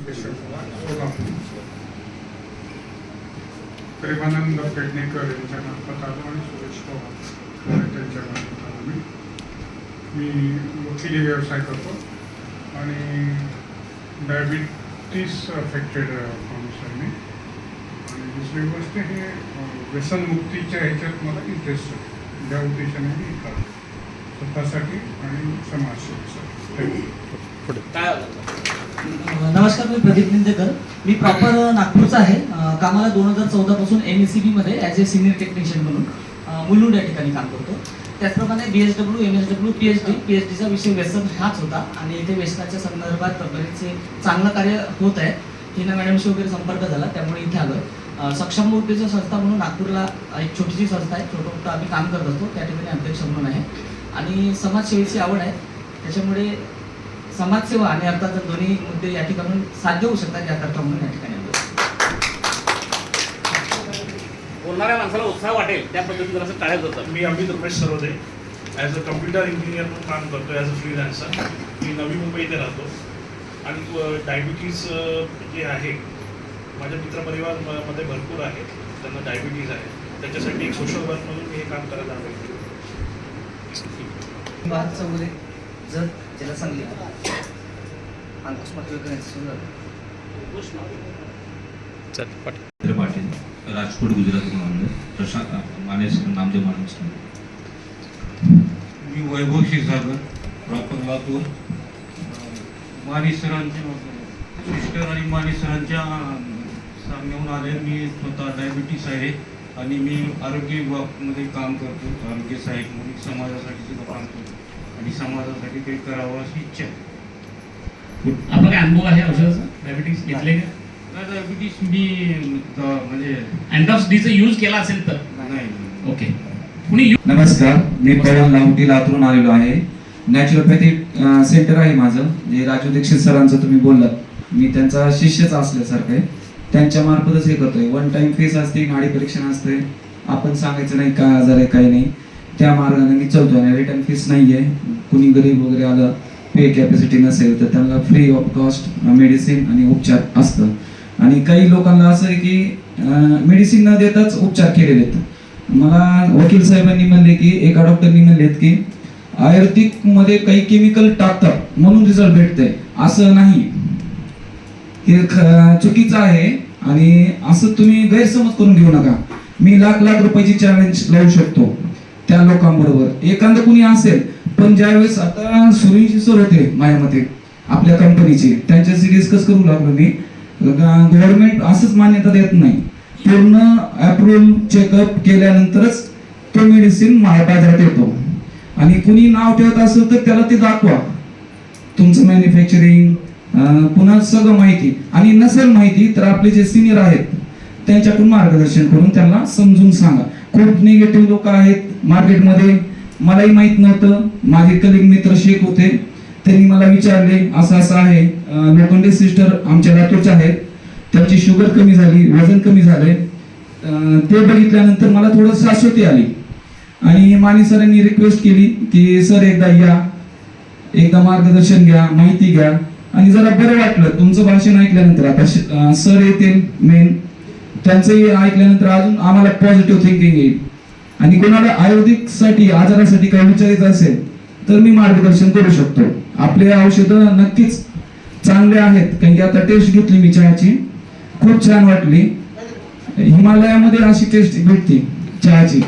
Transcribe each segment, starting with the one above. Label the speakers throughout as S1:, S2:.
S1: केशव पवार सोलापूर. प्रेमानंद पेडणेकर यांच्या मार्फत आलो आणि सुरेश पवार त्यांच्या मार्फत आलो. मी वकिली व्यवसाय करतो आणि डायबिटीस अफेक्टेड माणूस आहे मी. आणि दुसरी गोष्ट हे व्यसनमुक्तीच्या ह्याच्यात मला इंटरेस्ट आहे. त्या उद्देशाने मी करतो स्वतःसाठी आणि समाजसेवेसाठी.
S2: नमस्कार, मी प्रदीप निंदेकर. मी प्रॉपर नागपूरचा आहे. कामाला 2014 पासून MECB मध्ये ॲज ए सिनियर टेक्निशियन म्हणून मुलुंड या ठिकाणी काम करतो. त्याचप्रमाणे BSW, MSW, PhDचा विषय व्यसन हाच होता आणि इथे व्यसनाच्या संदर्भात बरेचसे चांगलं कार्य होत आहे. हिना मॅडमशी वगैरे संपर्क झाला, त्यामुळे इथे आलो. सक्षम उद्योजक संस्था म्हणून नागपूरला एक छोटीशी संस्था आहे. छोटं आम्ही काम करत असतो, त्या ठिकाणी अध्यक्ष म्हणून आहे. आणि समाजसेवेची आवड आहे, त्याच्यामुळे समाजसेवा आणि अर्थात दोन्ही मुद्दे या ठिकाणी साध्य होऊ शकतात याकरता म्हणून या ठिकाणी आलो.
S3: बोलणाऱ्या माणसाला उत्साह वाटेल त्या पद्धतीने असं टाळत होतं.
S4: मी Amit Ramesh Sarvade as a computer engineer म्हणून काम करतो ॲज अ फ्रीलान्सर. मी नवी मुंबई इथे राहतो आणि डायबिटीज जे आहे माझ्या मित्रपरिवारामध्ये भरपूर आहे, त्यांना डायबिटीज आहे. त्याच्यासाठी एक सोशल वर्क म्हणून मी हे काम करायला हवं.
S2: वगैरे जर ज्याला सांगली अंकुश मात्र करायचं सुरू
S5: पाटील राजकोट गुजरातमधून प्रशांत माने नामदेव माणूस.
S6: मी वैभव क्षीरसागर प्रॉपर लातूर. माने सरांच्या सिस्टर आणि माने सरांच्या सांगण्याहून आले. मी स्वतः डायबिटीस आहे आणि मी आरोग्य विभागामध्ये काम करतो. आरोग्य सहाय्यक म्हणून समाजासाठी सुद्धा काम करतो आणि समाजासाठी काही करावं अशी इच्छा आहे.
S3: आपला काय अनुभव आहे औषधाचा डायबिटीस घेतले का?
S6: डायबिटीस मी म्हणजे
S3: अँडॉक्स डीचा यूज केला असेल तर
S6: नाही.
S3: ओके. कुणी
S7: नमस्कार, मी पवन लावटी लातूरून आलेलो आहे. नॅचरोपॅथी सेंटर आहे माझं, जे राजू दीक्षित सरांचं तुम्ही बोललात, मी त्यांचा शिष्यच असल्यासारखं आहे. त्यांच्या मार्फतच हे करतोय. वन टाइम फीस असते, नाडी परीक्षण असते, आपण सांगायचं नाही काय आजार आहे काय नाही, त्या मार्गाने मी चालतो. आणि रिटर्न फीस नाही आहे. कुणी गरीब वगैरे आलं, पे कॅपॅसिटी नसेल तर त्यांना फ्री ऑफ कॉस्ट मेडिसिन आणि उपचार असतं. आणि काही लोकांना असं आहे की मेडिसिन न देताच उपचार केलेले आहेत. मला वकील साहेबांनी म्हणले की एका डॉक्टरनी म्हणलेत की आयुर्वेदिक मध्ये काही केमिकल टाकतात म्हणून रिझल्ट भेटतंय, असं नाही. हे चुकीचं आहे आणि असं तुम्ही गैरसमज करून घेऊ नका. मी लाख रुपयाची चॅलेंज लावू शकतो त्या लोकांबरोबर. एखादं कुणी असेल, पण ज्यावेळेस आता सुरेश सर होते माझ्या मते आपल्या कंपनीचे, त्यांच्याशी डिस्कस करू लागलो मी. गव्हर्नमेंट असंच मान्यता देत नाही, पूर्ण अप्रूव्हल चेकअप केल्यानंतरच तो मेडिसिन बाजारात येतो. आणि कुणी नाव ठेवत असेल तर त्याला ते दाखवा, तुमचं मॅन्युफॅक्चरिंग पुन्हा सगळं माहिती. आणि नसेल माहिती तर आपले जे सिनियर आहेत त्यांच्याकडून मार्गदर्शन करून त्यांना समजून सांगा. खूप निगेटिव्ह लोक आहेत मार्केटमध्ये, मलाही माहित नव्हतं. माझे कलिग मित्र शेख होते, त्यांनी मला विचारले असं असं आहे. लोखंडे सिस्टर आमच्या लातूरच्या आहेत, त्यांची शुगर कमी झाली, वजन कमी झालंय. ते बघितल्यानंतर मला थोडं शाश्वती आली आणि माने सरांनी रिक्वेस्ट केली की सर एकदा या, एकदा मार्गदर्शन घ्या, माहिती घ्या. आणि जरा बरं वाटलं तुमचं भाषण ऐकल्यानंतर. आता सर येतील मेन, त्यांचंही ऐकल्यानंतर अजून आम्हाला पॉझिटिव्ह थिंकिंग येईल. आणि कोणाला आयुर्वेदिक साठी आजारासाठी काही विचारायचं असेल तर मी मार्गदर्शन करू शकतो. आपले औषधं नक्कीच चांगले आहेत, कारण की आता टेस्ट घेतली मी चहाची, खूप छान वाटली. हिमालयामध्ये अशी टेस्ट भेटते चहाची,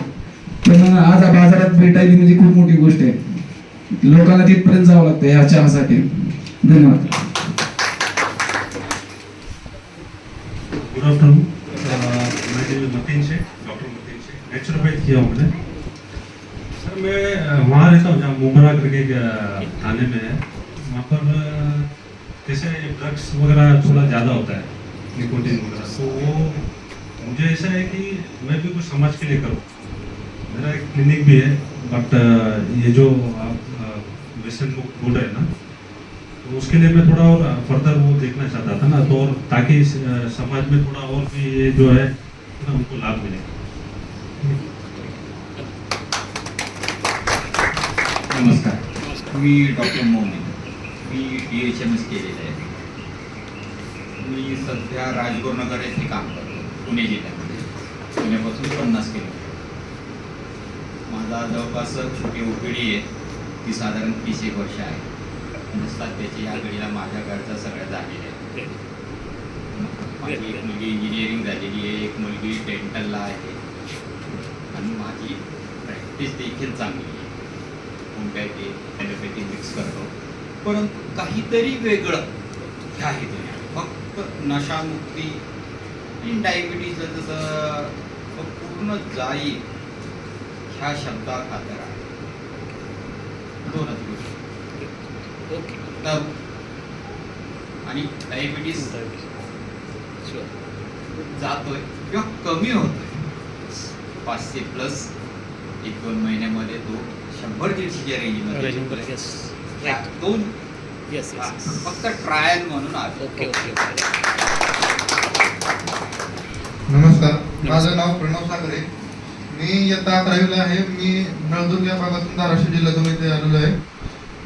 S7: पण आज बाजारात भेटायली म्हणजे खूप मोठी गोष्ट आहे. लोकांना तिथपर्यंत जावं लागतं ह्या चहासाठी. धन्यवाद.
S4: Good afternoon. Matin Shaikh, doctor Matin Shaikh, naturopath किया हमने. सर मैं वहाँ रहता हूँ जहाँ मुंबरा करके थाने में है. वहाँ पर जैसे ड्रग्स वगैरह थोड़ा ज़्यादा होता है, निकोटीन वगैरह, तो वो मुझे ऐसा है कि मैं भी कुछ समाज के लिए करूँ. मेरा एक क्लिनिक भी है, बट ये जो आप व्यसन मुक्त बोल रहे हैं ना, तो उसके लिए मैं थोड़ा और फर्दर वो देखना चाहता था ना, तो और ताकि समाज में थोड़ा और भी ये जो है ना उनको लाभ मिले.
S5: नमस्कार, मी डॉक्टर मोहन, मी DHMS केलेलं आहे.
S8: मी सध्या राजगुरुनगर येथे काम करतो, पुणे जिल्ह्यामध्ये. पुण्यापासून 50 किलोमीटर. माझा जवळपास छोटी ओपीडी आहे, ती साधारण 30 वर्ष आहे. सध्याची या घडीला माझ्या घरचा सगळं झालेलं आहे. माझी एक मुलगी इंजिनिअरिंग झालेली आहे, एक मुलगी डेंटलला आहे आणि माझी प्रॅक्टिस देखील चांगली आहे. होमिओपॅथी ॲलोपॅथी मिक्स करतो, परंतु काहीतरी वेगळं ह्या हेतूने. फक्त नशामुक्ती आणि डायबिटीजचं जसं पूर्ण जाईल ह्या शब्दाखातर आहे. दोनच गोष्टी, दारू आणि डायबिटीस जातोय किंवा कमी होतोय 500 प्लस. 1-2 महिन्यामध्ये तो 100-150च्या रेंजमध्ये. दोन फक्त ट्रायल म्हणून आलो.
S9: नमस्कार, माझं नाव प्रणव सागरे. मी इयत्ता 11वीला आहे. मी नळदुर्ग या भागातून धाराशिव जिल्ह्यातून इथे आलेलो आहे.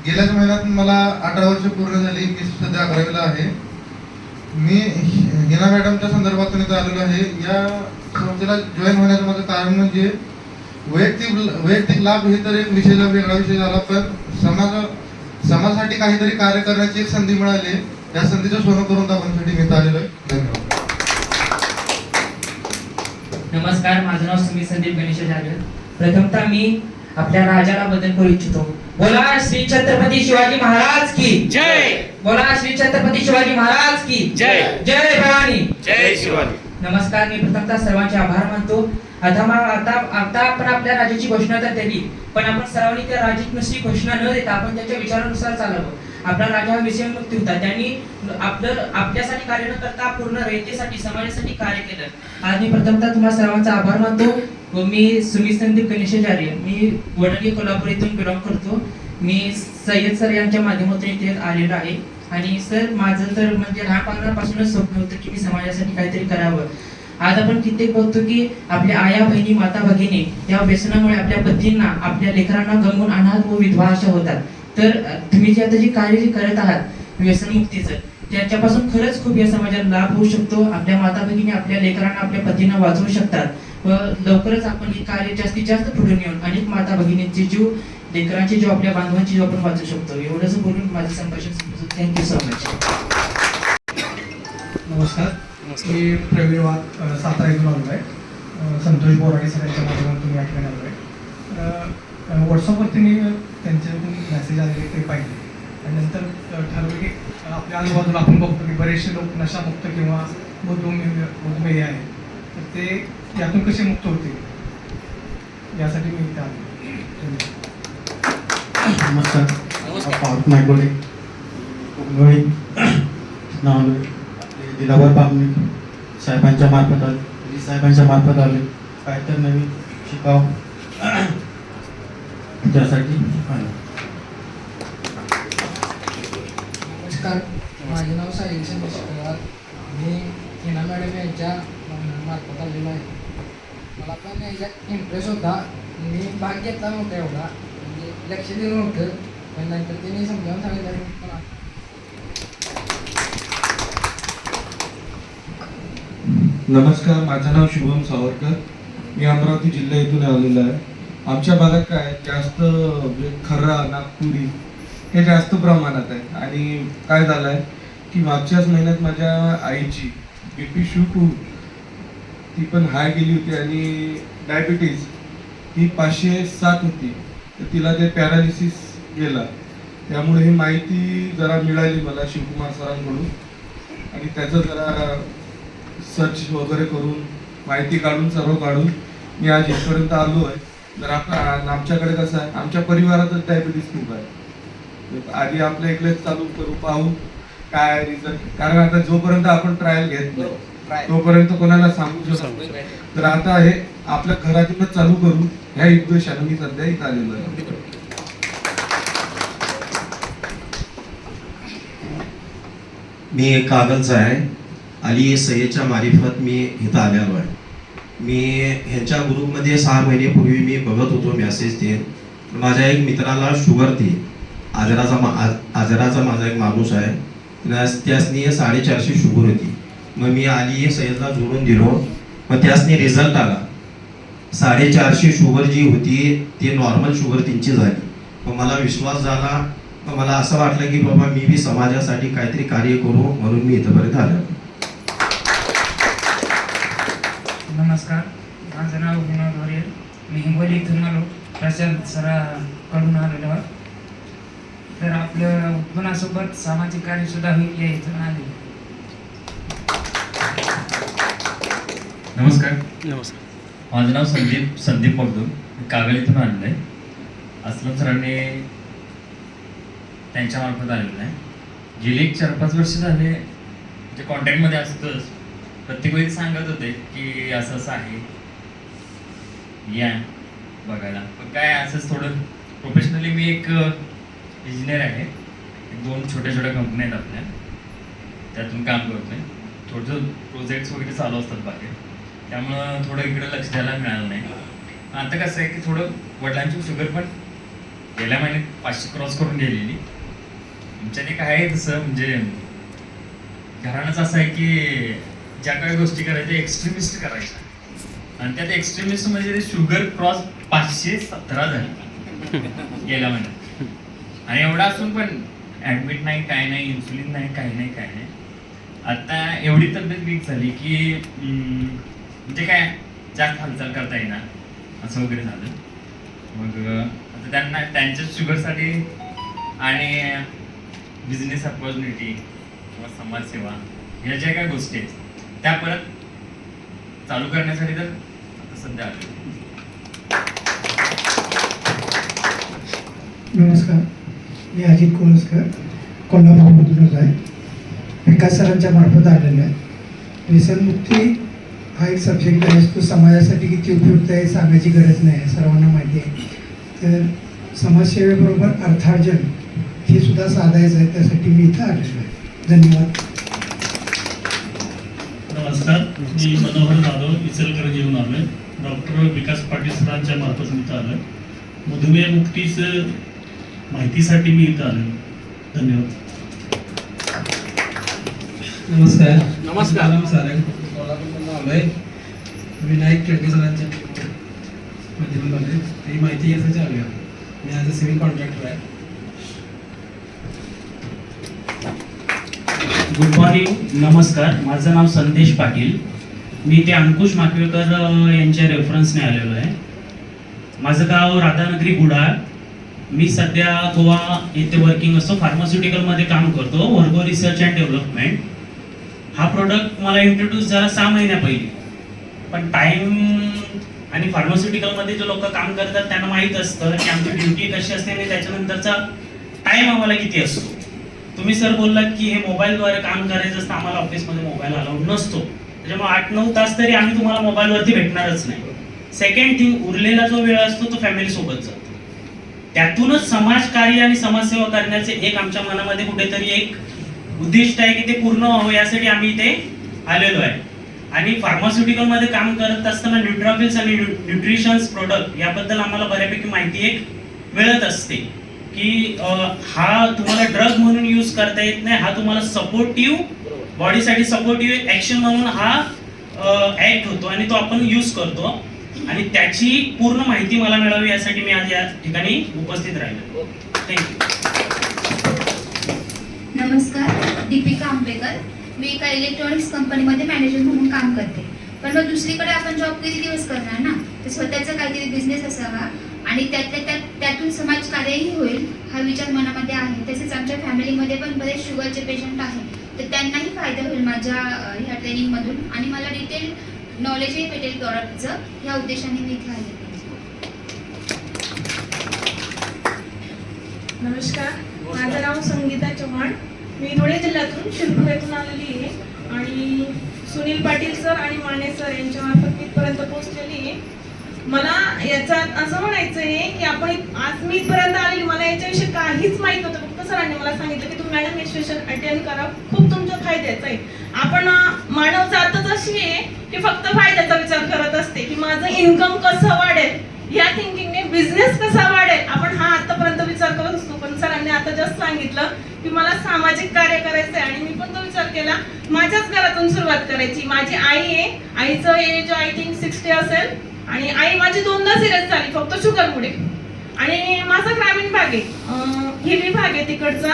S9: गेल्याच महिन्यात मला 18 वर्ष पूर्ण झाली. मी सध्या 11वीला आहे. मी हिना मॅडमच्या संदर्भातून इथे आलेलो आहे. या संस्थेला जॉईन होण्याचं माझं कारण म्हणजे वैयक्तिक लाभ हे तर एक विषय, वेगळा विषय झाला, पण समाजासाठी काहीतरी कार्य करण्याची एक संधी मिळाली. या संधीचं सोनं करून दाखवण्यासाठी मी इथे आलेलो आहे. धन्यवाद.
S10: नमस्कार, माझं नाव सुमित संदीप गणेशाचार्य. प्रथमतः मी आपल्या राजाला बदल करू इच्छितो. बोला श्री छत्रपती शिवाजी महाराज की जय. बोला श्री छत्रपती शिवाजी महाराज की जय. जय भवानी, जय शिवाजी. नमस्कार, मी प्रथमतः सर्वांचे आभार मानतो. आता आपण आपल्या राजाची घोषणा तर दिली, पण आपण सर्वांनी त्या राजाची नुसती घोषणा न देता आपण त्याच्या विचारानुसार चालावं. आपला राजा हा विषयमुक्ती होता. त्यांनी आपल्यासाठी कार्य न करता पूर्ण रयतेसाठी, समाजासाठी कार्य केलं. आज मी प्रथमतः तुम्हाला सर्वांचा आभार मानतो. मी सुमित संदीप गणेशाचार्य, मी वडगी कोल्हापूर इथून बिलॉंग करतो. मी सय्यद सर यांच्या माध्यमातून इथे आलेलो आहे. आणि सर, माझं तर म्हणजे लहानपणापासूनच स्वप्न होतं की मी समाजासाठी काहीतरी करावं. आज आपण कित्येक बघतो की आपल्या आया, बहिणी, माता, भगिनी या व्यसनामुळे आपल्या पतींना, आपल्या लेकरांना गमवून अनाथ व विधवा अशा होतात. तर तुम्ही जे आता जी कार्य करत आहात व्यसनमुक्तीचं, त्याच्यापासून खरंच खूप या समाजाला लाभ होऊ शकतो. आपल्या माता भगिनी आपल्या लेकरांना, आपल्या पतींना वाचवू शकतात व लवकरच आपण हे कार्य जास्तीत जास्त पुढे नेऊन अनेक माता भगिनींचे जीव, लेकरांचे जीव, आपल्या बांधवांचे जीव आपण वाचू शकतो. एवढंच बोलून माझं संभाषण संपवतो. Thank you so much.
S11: नमस्कार, मी प्रवीण वाघ सातारा इथून आलो आहे. संतोष बोराडे सरांच्या माध्यमातून या ठिकाणी आलो आहे. व्हॉट्सअपवरती मी त्यांच्याकडून मेसेज आलेले ते पाहिले आणि नंतर ठरवलं की आपल्या आजूबाजूला आपण बघतो की बरेचसे लोक नशामुक्त किंवा मधुमेही आहे, तर ते यातून कसे मुक्त होतील यासाठी मी इथे आलो.
S12: नमस्कार, पार्थ नागोडे मुंबई नाव दिलावर बामणी साहेबांच्या मार्फत आले. साहेबांच्या मार्फत आले काय तर नवीन शिकाव त्यासाठी आलो.
S13: नमस्कार, माझे नाव साहिल पवार. मी हिना मॅडम यांच्या मार्फत आलेलो आहे. मला पण याच्यात इंटरेस्ट होता. मी भाग घेतला नव्हता एवढा, म्हणजे लक्ष दिलं नव्हतं, पण नंतर त्यांनी समजावून सांगितलं.
S14: नमस्कार, माझं नाव शुभम सावरकर. मी अमरावती जिल्हा इथून आलेलो आहे. आमच्या भागात काय जास्त खर्रा, नागपुरी हे जास्त प्रमाणात आहे. आणि काय झालं आहे की मागच्याच महिन्यात माझ्या आईची BP शूट होऊन ती पण हाय गेली होती आणि डायबिटीज ही 507 होती, तर तिला ते पॅरालिसिस गेला. त्यामुळे ही माहिती जरा मिळाली मला शिवकुमार सरांकडून आणि त्याचं जरा सर्च वगैरे करून माहिती काढून सर्व काढून मी आज इथपर्यंत आलो आहे. तर आमच्याकडे कसं आहे, आमच्या परिवारातच डायबिटीस खूप आहे. आधी आपल्या इकडेच चालू करू, पाहू काय रिझल्ट, कारण आता जोपर्यंत आपण ट्रायल घेत नाही तोपर्यंत कोणाला सांगू शकत नाही. तर आता हे आपल्या घरातूनच चालू करू ह्या उद्देशाने मी सध्या इथं आलेलो आहे.
S15: मी एक कागलचा आहे. अली सय्यदच्या मार्फत मी इथं आलेलो आहे. मी ह्यांच्या ग्रुपमध्ये 6 महिन्यापूर्वी मी बघत होतो मेसेज ते. माझ्या एक मित्राला शुगर ती आजाराचा माझा एक माणूस आहे. त्यासनी 450 शुगर होती. मग मी आली सय्यदला जोडून दिलो. मग त्यासनी रिझल्ट आला. 450 शुगर जी होती ती नॉर्मल शुगर त्यांची झाली. मग मला विश्वास झाला. मग मला असं वाटलं की बाबा मी बी समाजासाठी काहीतरी कार्य करू, म्हणून मी इथंपर्यंत आलो.
S10: नमस्कार, माझं नाव विनोद वरेल. मी हिंगोली इथून आलो, प्रशांत सराकडून आलेलो आहे. तर आपलं उत्पन्नासोबत सामाजिक कार्य सुद्धा होईल या इथून आले.
S3: नमस्कार. माझं नाव संदीप मगदूम. मी कागल इथून आलेलो आहे. असलम सरांनी त्यांच्या मार्फत आलेलं आहे. गेली 4-5 वर्ष झाले म्हणजे कॉन्टॅक्टमध्ये असतंच. प्रत्येक वेळी सांगत होते की असं असं आहे, या बघायला. पण काय असंच थोडं प्रोफेशनली मी एक इंजिनियर आहे. 2 छोट्या कंपन्या आहेत आपल्या, त्यातून काम करतोय. थोडं प्रोजेक्ट्स वगैरे चालू असतात बाहेर, त्यामुळं थोडं इकडे लक्ष द्यायला मिळालं नाही. आता कसं आहे की थोडं वडिलांची शुगर पण गेल्या महिन्यात 500 क्रॉस करून गेलेली. आमच्याने काय आहे तसं म्हणजे घराणंच असं आहे की ज्या काही गोष्टी करायच्या एक्स्ट्रीमिस्ट करायच्या, आणि त्यात एक्स्ट्रीमिस्ट म्हणजे शुगर क्रॉस 517 झाली गेल्या महिन्यात. आणि एवढा असून पण ॲडमिट नाही, काय नाही, इन्सुलिन नाही, काही नाही. आता एवढी तब्येत वीक झाली की म्हणजे काय जास्त हालचाल करता येणार असं वगैरे झालं. मग आता त्यांना त्यांच्या शुगरसाठी आणि बिझनेस अपॉर्च्युनिटी किंवा समाजसेवा ह्या ज्या काही गोष्टी आहेत त्या परत चालू करण्यासाठी तर आता सध्या आलो.
S16: नमस्कार, मी अजित कोळसकर, कोल्हापूरमधूनच आहे. विकास सरांच्या मार्फत आलेला आहे. व्यसनमुक्ती हा एक सब्जेक्ट आहे, तो समाजासाठी किती उपयुक्त आहे सांगायची गरज नाही आहे, सर्वांना माहिती आहे. तर समाजसेवेबरोबर अर्थार्जन हे सुद्धा साधायचं आहे, त्यासाठी मी इथं आलेलो आहे. धन्यवाद.
S17: नमस्कार, मी मनोहर जाधव इचलकरंजी येऊन आलो आहे. डॉक्टर विकास पाटील सरांच्या मार्फत मी इथं आलो आहे. मधुमेह मुक्तीचं माहितीसाठी मी इथं आलो. धन्यवाद.
S18: नमस्कार. सर कोल्हापूरमधून आलो आहे. विनायक केळके सरांच्या माध्यमातून ही माहिती घ्यायसाठी आलो आहे. मी ॲज अ सिव्हिल कॉन्ट्रॅक्टर आहे.
S19: Good morning. नमस्कार, माझं नाव संदेश पाटील. मी ते अंकुश माकवेकर यांच्या रेफरन्सने आलेलो आहे. माझं गाव राधानगरी बुडाळ. मी सध्या गोवा येथे वर्किंग असतो, फार्मास्युटिकलमध्ये काम करतो, वर्गो रिसर्च अँड डेव्हलपमेंट. हा प्रोडक्ट मला इंट्रोड्यूस झाला 6 महिन्या पहिली. पण टाईम आणि फार्मास्युटिकलमध्ये जे लोक काम करतात त्यांना माहीत असतं की आमची ड्युटी कशी असते आणि त्याच्यानंतरचा टाईम आम्हाला किती असतो. तुम्ही सर बोललात की हे मोबाईलद्वारे काम करायचं असतं, आम्हाला ऑफिसमध्ये मोबाईल अलाउड नसतो, त्याच्यामुळे 8-9 तास तरी आम्ही तुम्हाला मोबाईलवरती भेटणारच नाही. सेकंड थिंग, उरलेला जो वेळ असतो तो फॅमिलीसोबत जातो. त्यातूनच समाजकार्य आणि समाजसेवा करण्याचे एक आमच्या मनामध्ये कुठेतरी एक उद्दिष्ट आहे की ते पूर्ण व्हावं, यासाठी आम्ही इथे आलेलो आहे. आणि फार्मास्युटिकलमध्ये काम करत असताना न्यूट्राफिल्स आणि न्यूट्रिशन्स प्रोडक्ट याबद्दल आम्हाला बऱ्यापैकी माहिती एक मिळत असते की हा तुम्हाला ड्रग म्हणून यूज करता येत नाही, हा तुम्हाला सपोर्टिव्ह बॉडीसाठी सपोर्टिव्ह ॲक्शन म्हणून हा ॲक्ट होतो आणि तो आपण यूज करतो. आणि त्याची पूर्ण माहिती मला मिळावी यासाठी मी आज या ठिकाणी उपस्थित राहिलो. थँक्यू.
S20: नमस्कार, दीपिका आंबेकर. मी एका इलेक्ट्रॉनिक्स कंपनीमध्ये मॅनेजर म्हणून काम करते. पण मग दुसरीकडे आपण जॉब किती दिवस करणार ना, तर स्वतःचा काहीतरी बिझनेस असावा आणि त्यातून समाजकार्यही होईल हा विचार मनामध्ये आहे. तसेच आमच्या फॅमिलीमध्ये पण बरेच शुगरचे पेशंट आहेत, तर त्यांनाही फायदा होईल माझ्या ह्या ट्रेनिंगमधून आणि मला डिटेल नॉलेजही भेटेल प्रॉडक्टचं. ह्या उद्देशाने मी इथे आले.
S21: नमस्कार, माझं नाव संगीता चव्हाण. मी धुळे जिल्ह्यातून शिरपूर येथून आलेली आहे आणि सुनील पाटील सर आणि माने सर यांच्या मार्फत इथपर्यंत पोहोचलेली आहे. मला याच्यात असं म्हणायचं आहे की आपण आज मी इथपर्यंत आलेली, मला याच्याविषयी काहीच माहीत नव्हतं. फक्त सरांनी मला सांगितलं की तुम्ही मॅडम हे सेशन अटेंड करा, खूप तुमच्या फायद्याचं आहे. आपण मानव जातच अशी आहे की फक्त फायद्याचा विचार करत असते की माझं इन्कम कसं वाढेल, या थिंकिंगने बिझनेस कसा वाढेल आपण हा आतापर्यंत विचार करत असतो. पण सरांनी आता जस्ट सांगितलं की मला सामाजिक कार्य करायचं आहे. आणि मी पण तो विचार केला माझ्याच घरातून सुरुवात करायची. माझी आई आहे, आईचं एज आय थिंक 60 असेल आणि आई माझी 2दा सिरियस झाली फक्त शुगरमुळे. आणि माझा ग्रामीण भाग आहे, हिली भाग आहे तिकडचा,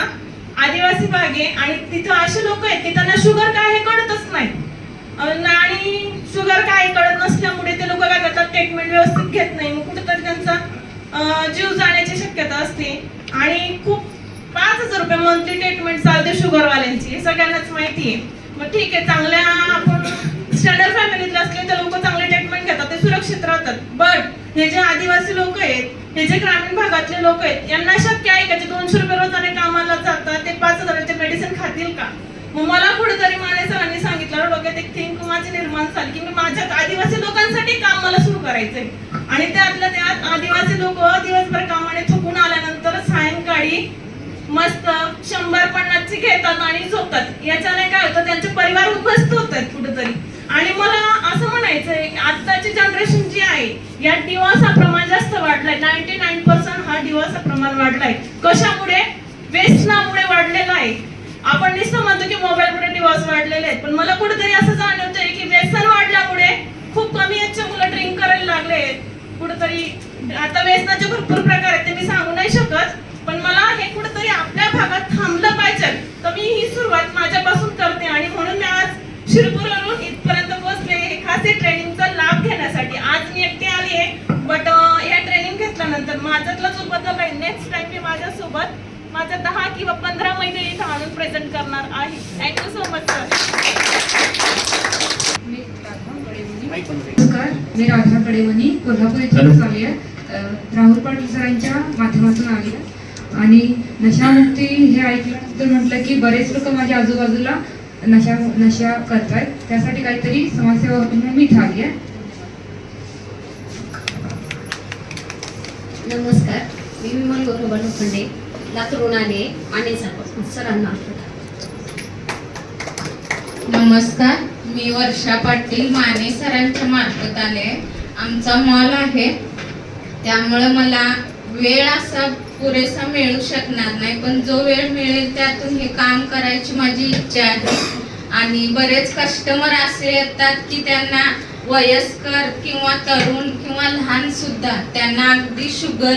S21: आदिवासी भाग आहे आणि तिथं असे लोक आहेत की त्यांना शुगर काय हे कळतच नाही. आणि शुगर काय कळत नसल्यामुळे ते लोक काय करतात, ट्रीटमेंट व्यवस्थित घेत नाही, मग कुठेतरी त्यांचा जीव जाण्याची शक्यता असते. आणि खूप 5,000 रुपये मंथली ट्रीटमेंट चालते शुगरवाल्यांची, हे सगळ्यांनाच माहिती आहे. मग ठीक आहे, चांगल्या आपण स्टँडर्ड फॅमिलीतले असले तर लोक चांगले ट्रीटमेंट घेतात, ते सुरक्षित राहतात. बट हे जे आदिवासी लोक आहेत, हे जे ग्रामीण भागातले लोक आहेत, यांना शक्य आहे का ते 200 रुपये रोजाने कामाला जातात, ते 5,000चे मेडिसिन खातील का? मग मला कुठेतरी माने सरांनी सांगितलं, डोक्यात एक थिंक माझी निर्माण झाली की मी माझ्या आदिवासी लोकांसाठी काम मला सुरू करायचंय. आणि त्यातल्या त्यात आदिवासी लोक दिवसभर कामाने थकून आल्यानंतर सायंकाळी मस्त 100-50ची घेतात आणि झोपतात. याच्याने काय होतं, त्यांचे परिवार उद्ध्वस्त होत आहेत कुठेतरी. आणि मला असं म्हणायचंय की आत्ताची जनरेशन जी आहे, या डिवोर्स हा प्रमाण जास्त वाढलाय. 99% हा डिवोर्स प्रमाण वाढलाय. कशामुळे? व्यसनामुळे वाढलेला आहे. आपण नुसतं म्हणतो की मोबाईलमुळे डिवोर्स वाढलेले आहेत, पण मला कुठेतरी असं जाणवतंय की व्यसन वाढल्यामुळे खूप कमी याचे मुलं ड्रिंक करायला लागले कुठेतरी. आता व्यसनाचे भरपूर प्रकार आहेत, ते मी सांगू नाही शकत, पण मला हे कुठेतरी आपल्या भागात थांबलं पाहिजे. तर मी ही सुरुवात माझ्यापासून करते आणि म्हणून मी आज शिरपूरवरून इथपर्यंत पोहोचले, हे खास हे ट्रेनिंगचा लाभ घेण्यासाठी. आज मी एकटी आली आहे, बट या ट्रेनिंग घेतल्यानंतर माझ्यातला जो बदल आहे, नेक्स्ट टाइम मी माझ्यासोबत माझ्या 10 किंवा 15 महिने इथं आणून प्रेझेंट करणार आहे. Thank you so much sir.
S1: नमस्कार, मी राधा कडेवणी कोल्हापूर इथून आली आहे. राहुल पाटील सरांच्या माध्यमातून आली आहे. आणि नशामुक्ती हे ऐकल्यानंतर म्हटलं की बरेच लोक माझ्या आजूबाजूला नशा करतायत, त्यासाठी काहीतरी समाजसेवा म्हणून मी इथं आली आहे.
S22: नमस्कार, मी विमल गौरव लोखंडे, लातूरून आले आणि सरांना.
S23: नमस्कार, मी वर्षा पाटील माने सरांच्या मार्फत आले. आमचा मॉल आहे, त्यामुळे मला वेळ असा पुरेसा मिळू शकणार नाही, पण जो वेळ मिळेल त्यातून हे काम करायची माझी इच्छा आहे. आणि बरेच कस्टमर असे येतात की त्यांना वयस्कर किंवा तरुण किंवा लहान सुद्धा, त्यांना अगदी शुगर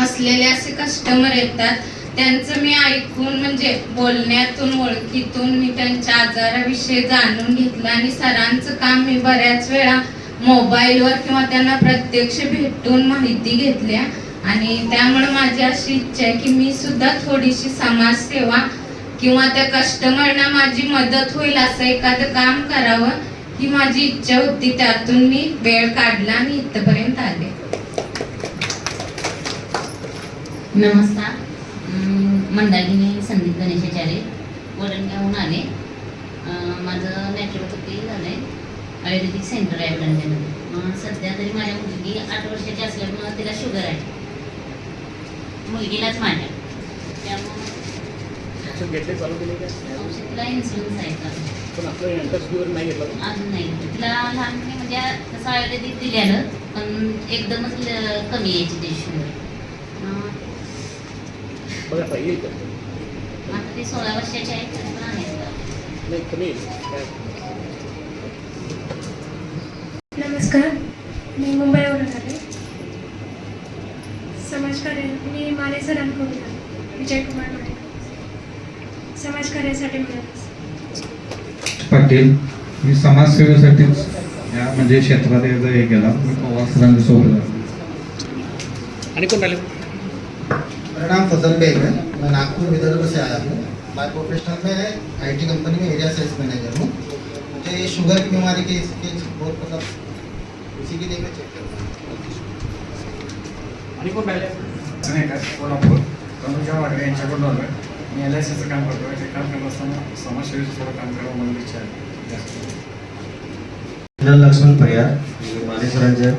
S23: असलेले असे कस्टमर येतात. त्यांचं मी ऐकून म्हणजे बोलण्यातून ओळखीतून मी त्यांच्या आजाराविषयी जाणून घेतलं आणि सरांचं काम मी बऱ्याच वेळा मोबाईलवर किंवा त्यांना प्रत्यक्ष भेटून माहिती घेतल्या. आणि त्यामुळे माझी अशी इच्छा आहे की मी सुद्धा थोडीशी समाजसेवा किंवा त्या कस्टमरना माझी मदत होईल असं एखादं काम करावं ही माझी इच्छा होती. त्यातून मी वेळ काढला आणि इथपर्यंत आले.
S24: नमस्कार, मंदाकिनी संदीप गणेशाचार्य, वडणगावहून आले. माझं नॅचरोपॅथी झालं आहे, आयुर्वेदिक सेंटर आहे वडणगावमध्ये. सध्या तरी माझ्या मुलगी 8 वर्षाची असल्यामुळं तिला शुगर आहे, मुलगीलाच माझ्या. त्यामुळे तिला इन्सुलिन्स आहे का अजून नाही. तिला लहानपणी म्हणजे तसं आयुर्वेदिक दिलेलं, पण एकदमच कमी यायची ते शुगर. आता ती 16 वर्षाची आहे, पण आहे.
S25: नमस्कार, मी मुंबईवरून आले. समाजकार्य मी माने सरांकडून आले, विजयकुमार माने. समाजकार्यासाठी मिळालं.
S26: पाटील, मी समाजसेवेसाठीच या म्हणजे क्षेत्रात एकदा हे केला. मी पवार सरांच्या सोबत.
S27: आणि कोण राहिले?
S28: मेरा नाम फजल बेग है, मैं नागपुर विदर्भ से आया हूँ. माय प्रोफेशनल में IT कंपनी में एरिया सेल्स मैनेजर हूँ. मुझे शुगर की बीमारी के बहुत मतलब उसी की देखकर चेक करता
S27: आणि कोण राहिले?
S29: नाही का, कोल्हापूर तनुजा वागरे यांच्याकडून आलो आहे. मी LICचं काम करतो आहे. ते काम करत असताना समाजसेवेचं थोडं काम करावं मला इच्छा आहे.
S15: लक्ष्मण परियार, माने सरांच्या